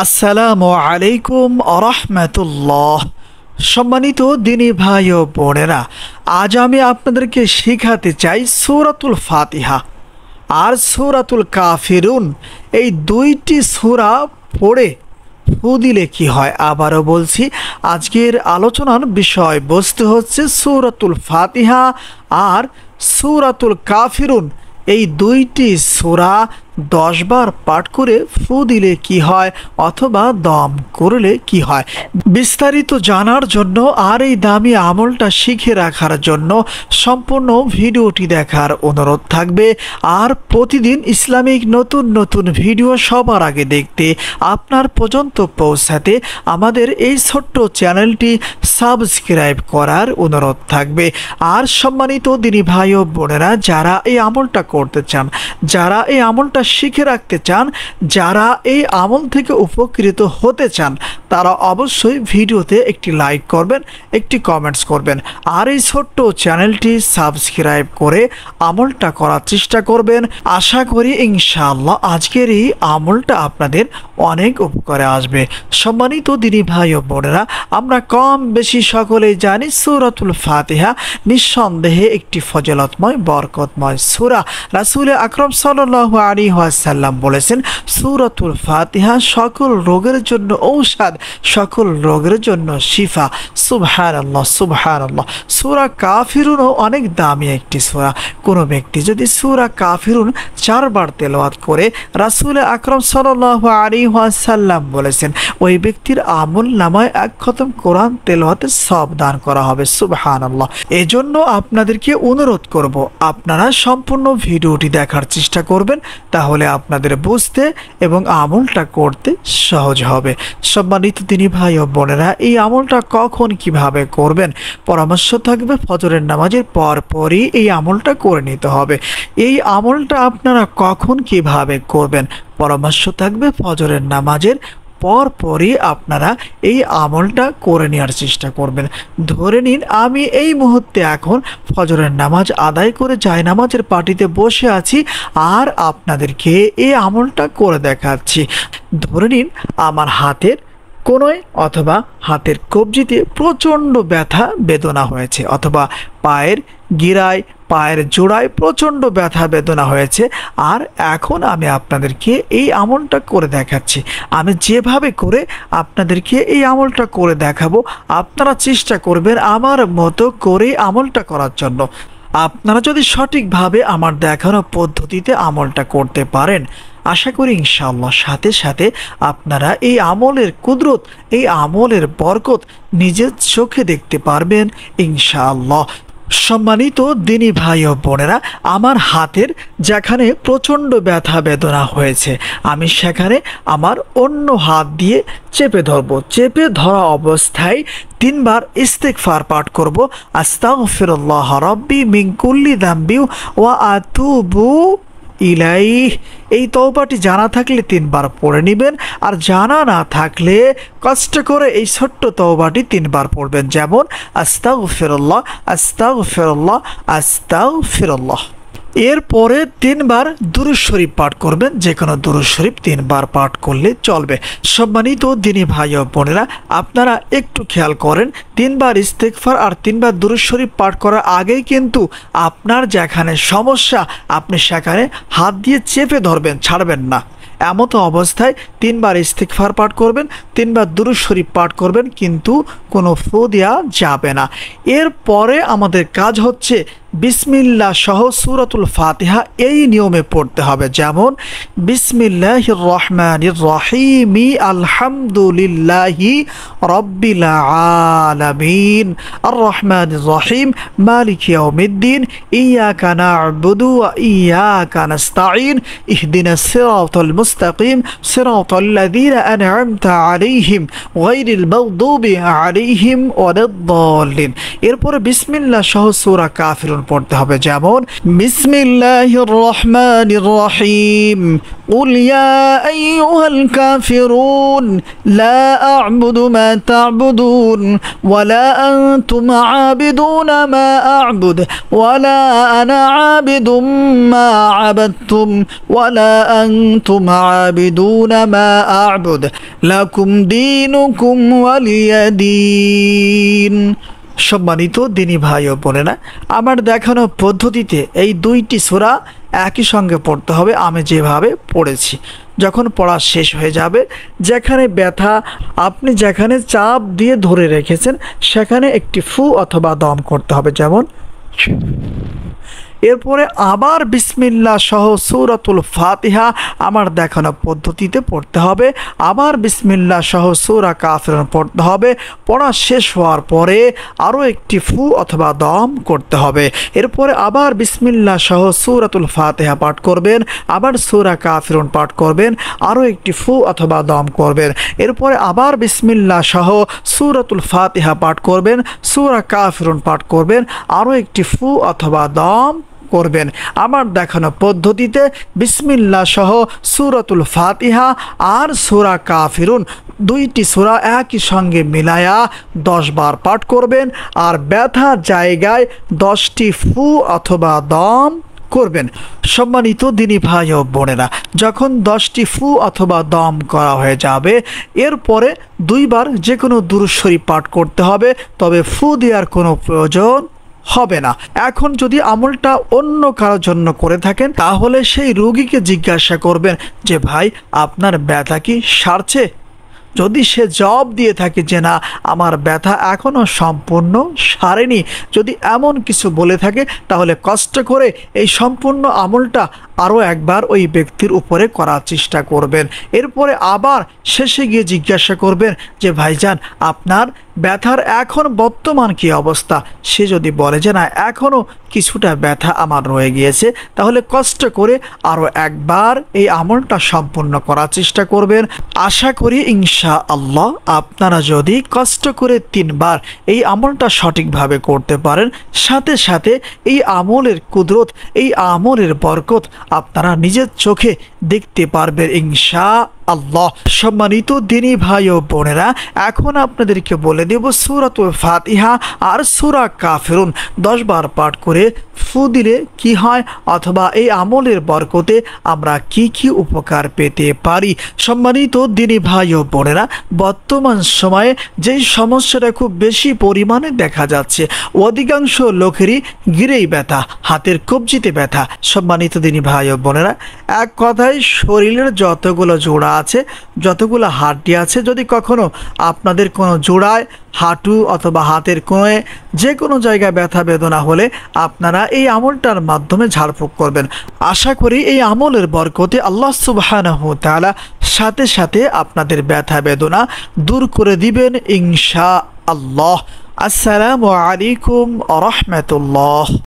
আসসালামু আলাইকুম আরহামাতুল্লাহ। সম্মানিত দিনী ভাই ও বোনেরা, আজ আমি আপনাদেরকে শেখাতে চাই সূরাতুল ফাতিহা আর সূরাতুল কাফিরুন। এই দুইটি সূরা পড়ে ফু দিলে কি হয়। আবারও বলছি, আজকের আলোচনার বিষয়বস্তু হচ্ছে সূরাতুল ফাতিহা আর সূরাতুল কাফিরুন। এই দুইটি সূরা 10 বার পাঠ করে ফু দিলে কি হয় অথবা দম করলে কি হয়। বিস্তারিত জানার জন্য আর এই দামি আমলটা শিখে রাখার জন্য সম্পূর্ণ ভিডিওটি দেখার অনুরোধ থাকবে। আর প্রতিদিন ইসলামিক নতুন নতুন ভিডিও সবার আগে দেখতে আপনার পর্যন্ত পৌঁছাতে আমাদের এই ছোট্ট চ্যানেলটি সাবস্ক্রাইব করার অনুরোধ থাকবে। আর সম্মানিত দিনী ভাই ও বোনেরা, যারা এই আমলটা করতে চান, যারা এই আমলটা শিখে রাখতে চান, যারা এই আমল থেকে উপকৃত হতে চান, তারা অবশ্যই ভিডিওতে একটি লাইক করবেন, একটি কমেন্টস করবেন আর এই ছোট্ট চ্যানেলটি সাবস্ক্রাইব করে আমলটা করার চেষ্টা করবেন। আশা করি ইনশাআল্লাহ আজকের এই আমলটা আপনাদের অনেক উপকারে আসবে। সম্মানিত দিনী ভাই ও বোনেরা, আমরা কম বেশি সকলেই জানি সূরাতুল ফাতিহা নিঃসন্দেহে একটি ফজিলতময় বরকতময় সূরা। রাসূল আকরাম সাল্লাল্লাহু আলাইহি ওয়াসাল্লাম বলেছেন, সূরাতুল ফাতিহা সকল রোগের জন্য ঔষধ, সকল রোগের জন্য শিফা। সুবহানাল্লাহ সুবহানাল্লাহ। সূরা কাফিরুনও অনেক দামি একটি সূরা। কোনো ব্যক্তি যদি সূরা কাফিরুন 4 বার তেলাওয়াত করে, রাসূল আকরাম সাল্লাল্লাহু আলাইহি ওয়াসাল্লাম বলেছেন, ওই ব্যক্তির আমল নামায় 1 খতম কোরআন তেলাওয়াতের সওয়াব দান করা হবে। সুবহানাল্লাহ। এজন্য আপনাদেরকে অনুরোধ করব, আপনারা সম্পূর্ণ ভিডিওটি দেখার চেষ্টা করবেন, তাহলে আপনাদের বুঝতে এবং আমলটা করতে সহজ হবে। সম্মানিত দিনী ভাই ও বোনেরা, এই আমলটা কখন কিভাবে করবেন পরামর্শ থাকবে। ফজরের নামাজের পরপরই এই আমলটা করে নিতে হবে। এই আমলটা আপনারা কখন কিভাবে করবেন পরামর্শ থাকবে। ফজরের নামাজের পরপরই আপনারা এই আমলটা করে নেওয়ার চেষ্টা করবেন। ধরে নিন আমি এই মুহূর্তে এখন ফজরের নামাজ আদায় করে জায়নামাজের পাটিতে বসে আছি আর আপনাদেরকে এই আমলটা করে দেখাচ্ছি। ধরে নিন আমার হাতের কোনোয় অথবা হাতের কবজিতে প্রচণ্ড ব্যথা বেদনা হয়েছে, অথবা পায়ের গিরায়, পায়ের জোড়ায় প্রচণ্ড ব্যথা বেদনা হয়েছে। আর এখন আমি আপনাদেরকে এই আমলটা করে দেখাচ্ছি। আমি যেভাবে করে আপনাদেরকে এই আমলটা করে দেখাবো, আপনারা চেষ্টা করবেন আমার মতো করে আমলটা করার জন্য। আপনারা যদি সঠিকভাবে আমার দেখানো পদ্ধতিতে আমলটা করতে পারেন, আশা করি ইনশাআল্লাহ সাথে সাথে আপনারা এই আমলের কুদরত, এই আমলের বরকত নিজের চোখে দেখতে পারবেন ইনশাআল্লাহ। সম্মানিত দিনী ভাই ও বোনেরা, আমার হাতের যেখানে প্রচণ্ড ব্যথা বেদনা হয়েছে, আমি সেখানে আমার অন্য হাত দিয়ে চেপে ধরবো। চেপে ধরা অবস্থায় 3 বার ইস্তিগফার পাঠ করব। আস্তাগফিরুল্লাহ রাব্বি মিন কুল্লি যামবি ওয়া আতুবু ইলাইহি। এই তওবাটি জানা থাকলে 3 বার পড়ে নেবেন, আর জানা না থাকলে কষ্ট করে এই ছোট্ট তওবাটি 3 বার পড়বেন। যেমন আস্তাগফিরুল্লাহ আস্তাগফিরুল্লাহ আস্তাগফিরুল্লাহ। এরপরে 3 বার দুরূদ শরীফ পাঠ করবেন। যে কোনো দুরূদ শরীফ 3 বার পাঠ করলে চলবে। সম্মানিত দিনী ভাই ও বোনেরা, আপনারা একটু খেয়াল করেন, 3 বার ইস্তিগফার আর 3 বার দুরূদ শরীফ পাঠ করার আগেই কিন্তু আপনার যেখানে সমস্যা, আপনি সেখানে হাত দিয়ে চেপে ধরবেন, ছাড়বেন না। এমতো অবস্থায় 3 বার ইস্তিগফার পাঠ করবেন, 3 বার দুরূদ শরীফ পাঠ করবেন, কিন্তু কোনো ফু দেওয়া যাবে না। এরপরে আমাদের কাজ হচ্ছে বিসমিল্লাহ সহ সূরাতুল ফাতিহা এই নিয়মে পড়তে হবে। যেমন বিসমিল্লাহির রহমানির রহিম আলহামদুলিল্লাহি রাব্বিল আলামিন আর রহমানির রহিম মালিকি ইয়াউমিদ্দিন ইয়াকা না'বুদু ওয়া ইয়াকা নাস্তাঈন ইহদিনাস সিরাতাল মুস্তাকিম সিরাতাল লাযীনা আন'আমতা আলাইহিম গায়রিল মাগদুবি আলাইহিম ওয়ালাদ-দাল্লিন। এরপরে বিসমিল্লাহ সহ সূরা কাফিরুন কাফিরুন পড়তে হবে, যেমন বিসমিল্লাহির রহমানির রহিম কুল ইয়া আইয়ুহাল কাফিরুন লা আ'বুদু মা তা'বুদুন ওয়ালা আনতুম আ'বিদুনা মা আ'বুদ ওয়ালা আনা আ'বিদুম মা আ'বাদতুম ওয়ালা আনতুম আ'বিদুনা মা আ'বুদ লাকুম দীনুকুম ওয়ালিয়া দীন। সম্মানিত দিনী ভাই ও বোনেরা, আমার দেখানো পদ্ধতিতে এই দুইটি সূরা একই সঙ্গে পড়তে হবে আমি যেভাবে পড়েছি। যখন পড়া শেষ হয়ে যাবে, যেখানে ব্যথা আপনি যেখানে চাপ দিয়ে ধরে রেখেছেন সেখানে একটি ফু অথবা দম করতে হবে, যেমন। এরপরে আবার বিসমিল্লাহ সহ সূরাতুল ফাতিহা আমার দেখানো পদ্ধতিতে পড়তে হবে। আবার বিসমিল্লাহ সহ সূরা কাফিরুন পড়তে হবে। পড়া শেষ হওয়ার পরে আরও একটি ফু অথবা দম করতে হবে। এরপরে আবার বিসমিল্লাহ সহ সূরাতুল ফাতিহা পাঠ করবেন, আবার সূরা কাফিরুন পাঠ করবেন, আরও একটি ফু অথবা দম করবেন। এরপরে আবার বিসমিল্লাহ সহ সূরাতুল ফাতিহা পাঠ করবেন, সূরা কাফিরুন পাঠ করবেন, আরও একটি ফু অথবা দম করবেন। আমার দেখানো পদ্ধতিতে বিসমিল্লাহ সহ সূরাতুল ফাতিহা আর সূরা কাফিরুন দুইটি সূরা একই সঙ্গে মিলায়া 10 বার পাঠ করবেন, আর ব্যথা জায়গায় 10টি ফু অথবা দম করবেন। সম্মানিত দিনী ভাই ও বোনেরা, যখন 10টি ফু অথবা দম করা হয়ে যাবে, এরপরে 2 বার যে কোনো দুরূদ শরীফ পাঠ করতে হবে, তবে ফু দেওয়ার কোনো প্রয়োজন হবে না। এখন যদি আমলটা অন্য কারোর জন্য করে থাকেন, তাহলে সেই রোগীকে জিজ্ঞাসা করবেন যে ভাই আপনার ব্যথা কি সারছে? যদি সে জবাব দিয়ে থাকে যে না আমার ব্যথা এখনও সম্পূর্ণ সারেনি, যদি এমন কিছু বলে থাকে, তাহলে কষ্ট করে এই সম্পূর্ণ আমলটা আরও একবার ওই ব্যক্তির উপরে করার চেষ্টা করবেন। এরপরে আবার শেষে গিয়ে জিজ্ঞাসা করবেন যে ভাইজান আপনার ব্যথার এখন বর্তমান কী অবস্থা? সে যদি বলে যে না এখনও কিছুটা ব্যথা আমার রয়ে গিয়েছে, তাহলে কষ্ট করে আরও একবার এই আমলটা সম্পূর্ণ করার চেষ্টা করবেন। আশা করি ইনশাআল্লাহ আপনারা যদি কষ্ট করে 3 বার এই আমলটা সঠিকভাবে করতে পারেন, সাথে সাথে এই আমলের কুদরত, এই আমলের বরকত আপনারা নিজের চোখে দেখতে পারবেন ইনশাআল্লাহ। সম্মানিত দিনী ভাই ও বোনেরা, এখন আপনাদেরকে বলে দেব সূরাতুল ফাতিহা আর সূরা কাফিরুন 10 বার পাঠ করে ফু দিলে কি হয়, অথবা এই আমলের বরকতে আমরা কি কি উপকার পেতে পারি। সম্মানিত দিনী ভাই ও বোনেরা, বর্তমান সময়ে যেই সমস্যাটা খুব বেশি পরিমাণে দেখা যাচ্ছে, অধিকাংশ লোকেরই গিরেই ব্যথা, হাতের কবজিতে ব্যথা। সম্মানিত দিনী ভাই ও বোনেরা, এক কথায় শরীরের যতগুলো জোড়া আছে, যতগুলো হাড্ডি আছে, যদি কখনো আপনাদের কোনো জোড়ায়, হাঁটু অথবা হাতের কোণে যে কোনো জায়গায় ব্যথা বেদনা হলে আপনারা এই আমলটার মাধ্যমে ঝাড়ফুঁক করবেন। আশা করি এই আমলের বরকতে আল্লাহ সুবহানাহু ওয়া তাআলা সাথে সাথে আপনাদের ব্যথা বেদনা দূর করে দিবেন ইনশাআল্লাহ। আসসালামু আলাইকুম ওয়া রাহমাতুল্লাহ।